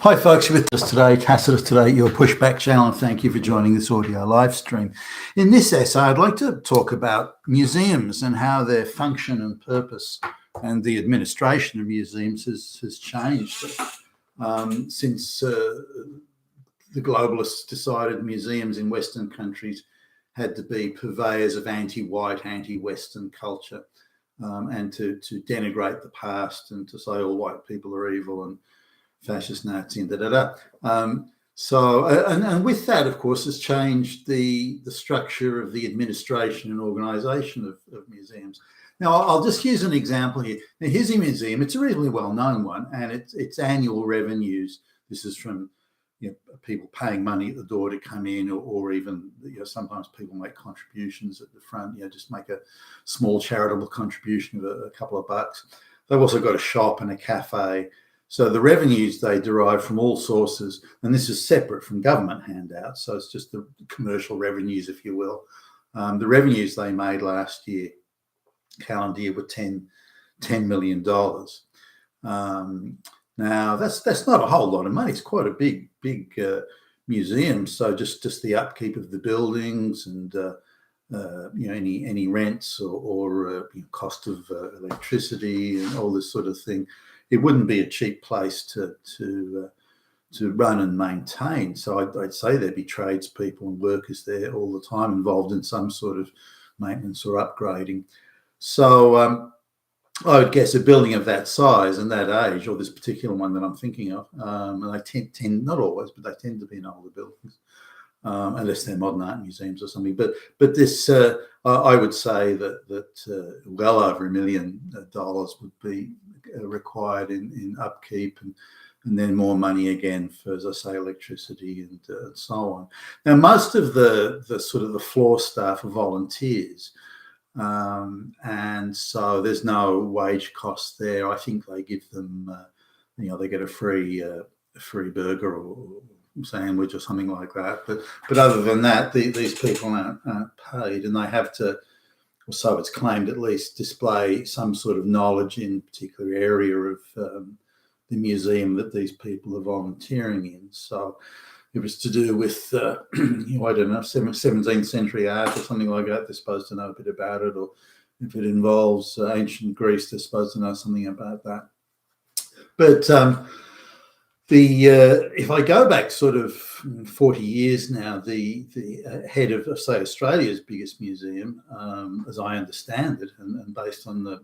Hi folks, with us today, Tacitus Today, your pushback channel, and thank you for joining this audio live stream. In this essay, I'd like to talk about museums and how their function and purpose and the administration of museums has changed since the globalists decided museums in Western countries had to be purveyors of anti-white, anti-Western culture and to denigrate the past and to say all white people are evil and fascist Nazi and and with that, of course, has changed the structure of the administration and organisation of museums. Now, I'll just use an example here. Now, here's a museum. It's a reasonably well-known one, and its annual revenues. This is from people paying money at the door to come in, or even sometimes people make contributions at the front. Just make a small charitable contribution of a couple of bucks. They've also got a shop and a cafe. So the revenues they derive from all sources, and this is separate from government handouts, so it's just the commercial revenues, if you will. The revenues they made last year, calendar year, were $10 million. Now that's not a whole lot of money. It's quite a big museum. So just the upkeep of the buildings and any rents or cost of electricity and all this sort of thing. It wouldn't be a cheap place to run and maintain. So I'd say there'd be tradespeople and workers there all the time involved in some sort of maintenance or upgrading. So I would guess a building of that size and that age, or this particular one that I'm thinking of, and they tend not always, but they tend to be in older buildings, unless they're modern art museums or something. But this, I would say that well over $1 million would be required in upkeep and then more money again for, as I say, electricity and so on. Now, most of the sort of the floor staff are volunteers, and so there's no wage costs there. I think they give them, they get a free burger or sandwich or something like that. But other than that, these people aren't paid, and they have to, or so it's claimed at least, display some sort of knowledge in a particular area of the museum that these people are volunteering in. So if it's to do with, I don't know, 17th century art or something like that, they're supposed to know a bit about it. Or if it involves ancient Greece, they're supposed to know something about that. But if I go back sort of 40 years now, the head of, say, Australia's biggest museum, as I understand it, and based on the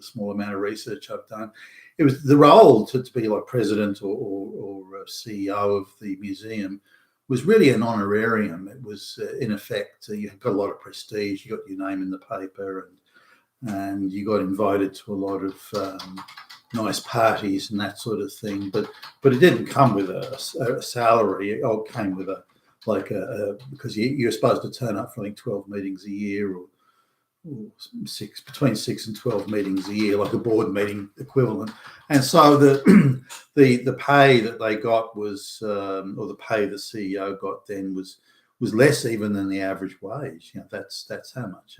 small amount of research I've done, it was the role to be like president or CEO of the museum was really an honorarium. It was, in effect, you got a lot of prestige, you got your name in the paper, and you got invited to a lot of nice parties and that sort of thing, but it didn't come with a salary. It came with because you're supposed to turn up for like 12 meetings a year, or between 6 and 12 meetings a year, like a board meeting equivalent. And so the pay that they got was, or the pay the CEO got then was less even than the average wage. That's how much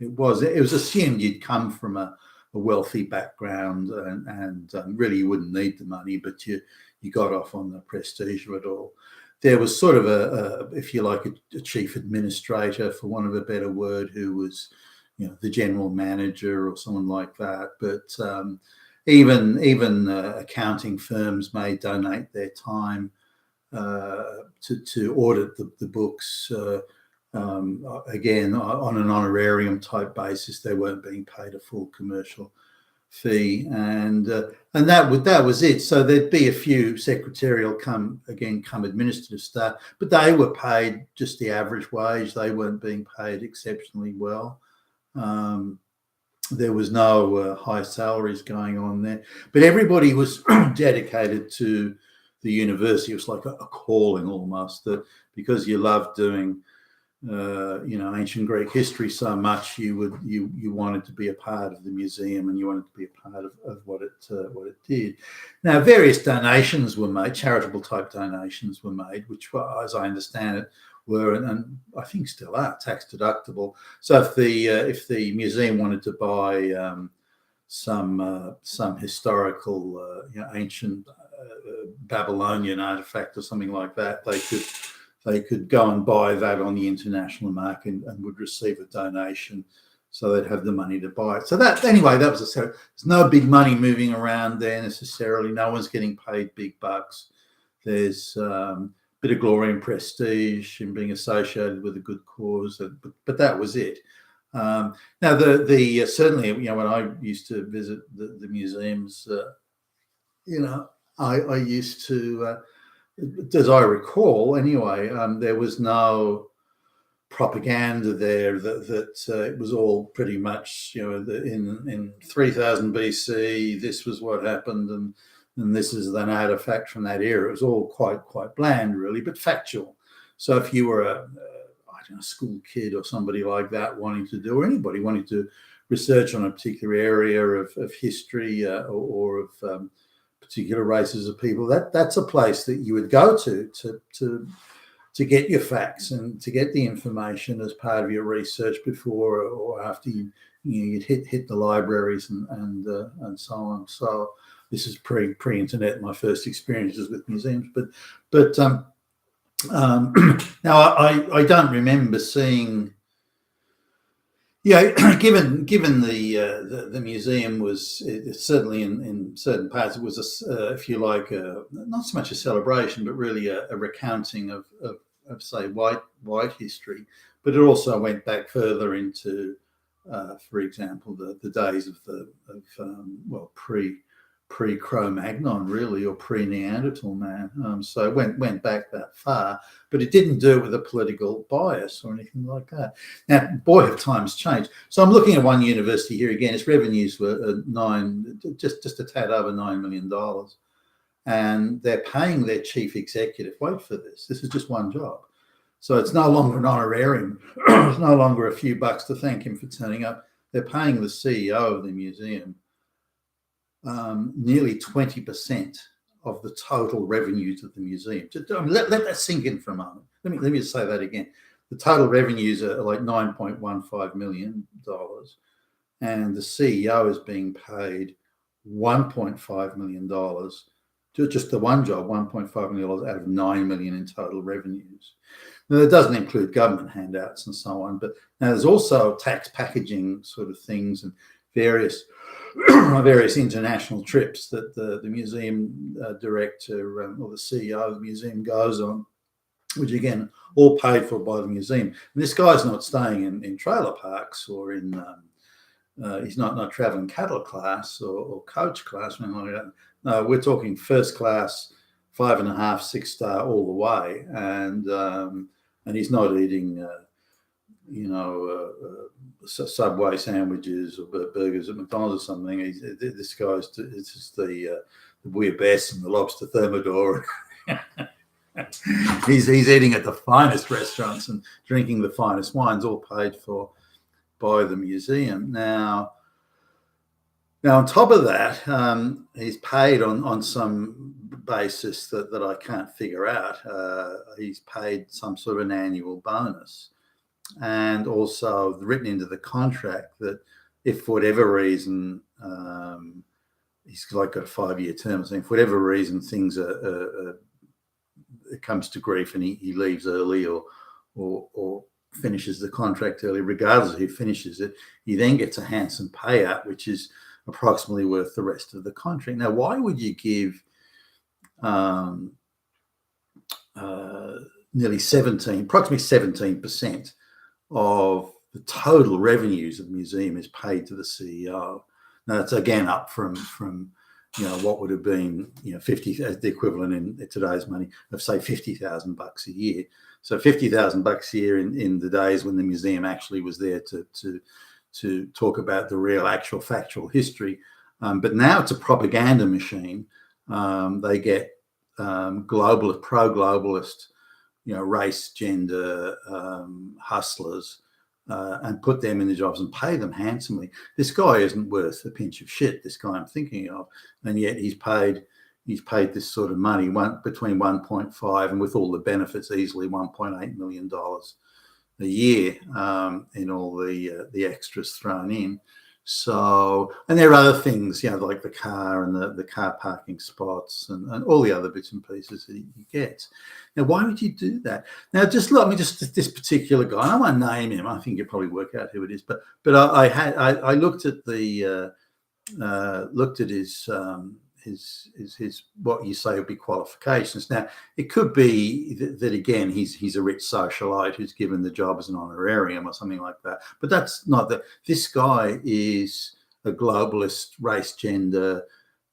it was. It was assumed you'd come from a wealthy background and really you wouldn't need the money, but you got off on the prestige of it all. There was sort of if you like, a chief administrator, for want of a better word, who was, the general manager or someone like that. But even accounting firms may donate their time to audit the books. Again, on an honorarium type basis, they weren't being paid a full commercial fee, and that was it. So there'd be a few secretarial come administrative staff, but they were paid just the average wage. They weren't being paid exceptionally well. There was no high salaries going on there, but everybody was dedicated to the university. It was like a calling almost, that because you loved doing ancient Greek history so much, you wanted to be a part of the museum, and you wanted to be a part of what it did. Now, various donations were made, charitable type donations were made, which, as I understand it, were, and I think still are, tax deductible. So if the museum wanted to buy some historical ancient Babylonian artifact or something like that, they could go and buy that on the international market and would receive a donation, so they'd have the money to buy it. So that, anyway, that was there's no big money moving around there necessarily. No one's getting paid big bucks. There's a bit of glory and prestige in being associated with a good cause, but that was it. Now, certainly, when I used to visit the museums, I used to, as I recall, anyway, there was no propaganda there that it was all pretty much, in 3000 BC, this was what happened, and this is an artifact from that era. It was all quite bland, really, but factual. So if you were a school kid or somebody like that or anybody wanting to research on a particular area of history or of particular races of people, that's a place that you would go to get your facts and to get the information as part of your research before or after you'd hit the libraries and so on. So this is pre-internet, my first experiences with museums, but now I don't remember seeing. Given the museum was certainly in certain parts, it was if you like, not so much a celebration, but really a recounting of say white history. But it also went back further into, for example, the days of pre-Cro-Magnon, really, or pre-Neanderthal man. So it went back that far, but it didn't do it with a political bias or anything like that. Now, boy, have times changed. So I'm looking at one university here again. Its revenues were just a tad over $9 million, and they're paying their chief executive. Wait for this. This is just one job. So it's no longer an honorarium. It's no longer a few bucks to thank him for turning up. They're paying the CEO of the museum nearly 20% of the total revenues of the museum. Let that sink in for a moment. Let me just say that again. The total revenues are like $9.15 million, and the CEO is being paid $1.5 million to just the one job, $1.5 million out of $9 million in total revenues. Now, that doesn't include government handouts and so on, but now there's also tax packaging sort of things and various international trips that the museum director or the CEO of the museum goes on, which again, all paid for by the museum. And this guy's not staying in trailer parks or in, he's not traveling cattle class or coach class. No, we're talking first class, 5.5, 6 star all the way. And he's not eating, Subway sandwiches or burgers at McDonald's or something. This guy's, it's just the bouillabaisse and the lobster thermidor. he's eating at the finest restaurants and drinking the finest wines, all paid for by the museum. Now on top of that, he's paid on some basis that I can't figure out. He's paid some sort of an annual bonus. And also written into the contract that if for whatever reason, he's like got a 5-year term, saying for whatever reason things it comes to grief and he leaves early or finishes the contract early, regardless of who finishes it, he then gets a handsome payout, which is approximately worth the rest of the contract. Now, why would you give approximately 17% of the total revenues of the museum is paid to the CEO? Now, that's again up from what would have been 50, the equivalent in today's money of say $50,000 a year. So $50,000 a year in the days when the museum actually was there to talk about the real, actual, factual history. But now it's a propaganda machine. They get pro-globalist, race, gender, hustlers, and put them in the jobs and pay them handsomely. This guy isn't worth a pinch of shit, this guy I'm thinking of, and yet he's paid this sort of money, between 1.5 and with all the benefits easily $1.8 million a year in all the extras thrown in. So, and there are other things, like the car and the car parking spots and all the other bits and pieces that he gets. Now, why would you do that? Now, just let me this particular guy. I won't name him. I think you'll probably work out who it is. But I looked at his what you say would be qualifications. Now, it could be that again he's a rich socialite who's given the job as an honorarium or something like that. But that's not that. This guy is a globalist, race, gender,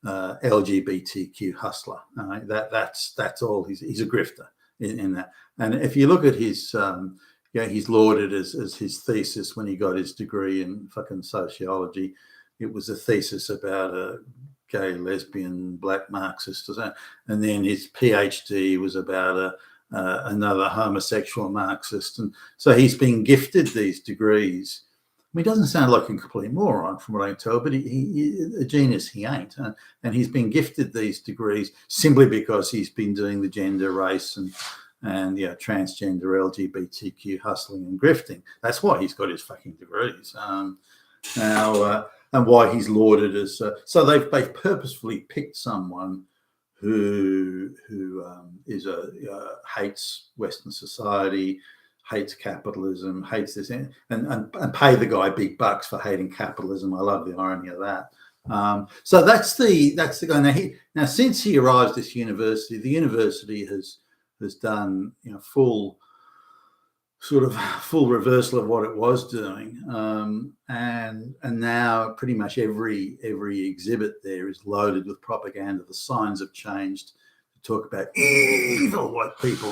LGBTQ hustler. That's all. He's a grifter in that. And if you look at his, he's lauded as his thesis when he got his degree in fucking sociology. It was a thesis about a gay, lesbian, black Marxist, or something. And then his PhD was about another homosexual Marxist. And so he's been gifted these degrees. I mean, he doesn't sound like a complete moron from what I can tell, but he a genius he ain't. And he's been gifted these degrees simply because he's been doing the gender, race, and transgender, LGBTQ hustling and grifting. That's why he's got his fucking degrees. And why he's lauded as so they've purposefully picked someone who hates Western society, hates capitalism, hates this, and pay the guy big bucks for hating capitalism. I love the irony of that. So that's the guy. Now since he arrives at this university, the university has done full reversal of what it was doing, and now pretty much every exhibit there is loaded with propaganda. The signs have changed to talk about evil white people,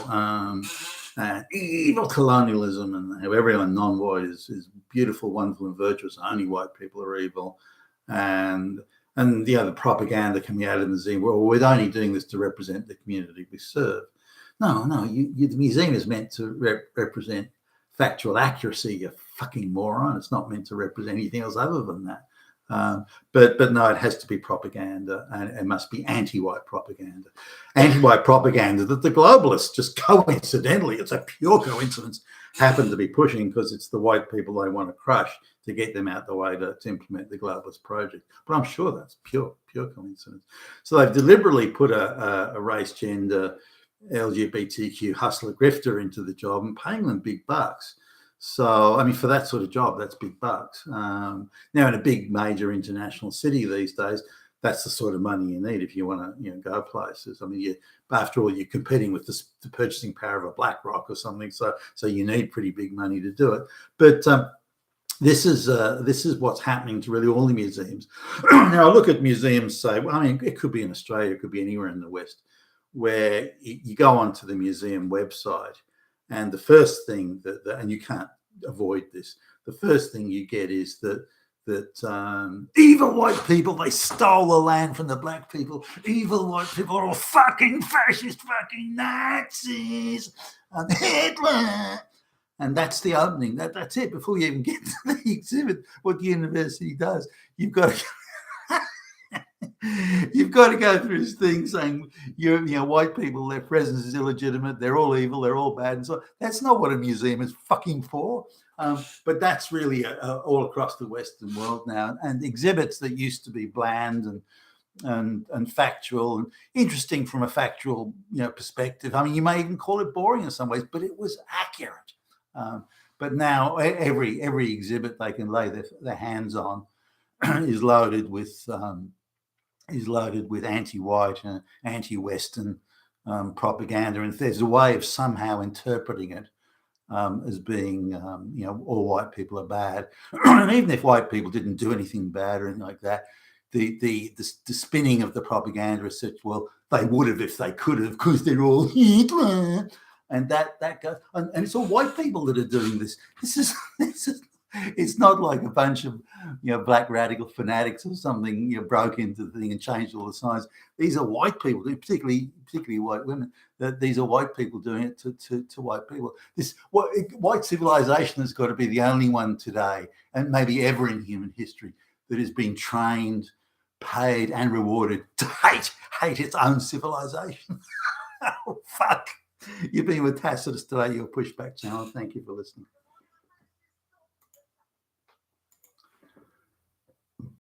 evil colonialism, and how everyone non-white is beautiful, wonderful, and virtuous. Only white people are evil, and the propaganda coming out of the museum. Well, we're only doing this to represent the community we serve. No, the museum is meant to represent factual accuracy, you fucking moron. It's not meant to represent anything else other than that. But no, it has to be propaganda, and it must be anti-white propaganda. Anti-white propaganda that the globalists just coincidentally, it's a pure coincidence, happen to be pushing because it's the white people they want to crush to get them out the way to implement the globalist project. But I'm sure that's pure coincidence. So they've deliberately put a race, gender, LGBTQ hustler grifter into the job and paying them big bucks. So, I mean, for that sort of job, that's big bucks. Now, in a big major international city these days, that's the sort of money you need if you want to, go places. I mean, after all, you're competing with the purchasing power of a BlackRock or something. So you need pretty big money to do it. But this is what's happening to really all the museums. Now, I look at museums, say, well, I mean, it could be in Australia, it could be anywhere in the West, where you go onto the museum website, and the first thing and you can't avoid this, the first thing you get is that evil white people, they stole the land from the black people. Evil white people are all fucking fascist, fucking Nazis, and Hitler. And that's the opening. That's it. Before you even get to the exhibit, what the university does, you've got to go through this thing saying, white people, their presence is illegitimate, they're all evil, they're all bad. And so that's not what a museum is fucking for. But that's really all across the Western world now. And exhibits that used to be bland and factual and interesting from a factual perspective. I mean, you may even call it boring in some ways, but it was accurate. But now every exhibit they can lay their hands on is loaded with anti-white and anti-Western propaganda, and there's a way of somehow interpreting it as being, all white people are bad, and even if white people didn't do anything bad or anything like that, the spinning of the propaganda is such, well, they would have if they could have, because they're all Hitler, and that goes, and it's all white people that are doing this. This is it's not like a bunch of black radical fanatics or something broke into the thing and changed all the signs. These are white people, particularly white women. These are white people doing it to white people. White civilization has got to be the only one today, and maybe ever in human history, that has been trained, paid, and rewarded to hate its own civilization. Oh, fuck. You've been with Tacitus today, your Pushback channel. Thank you for listening.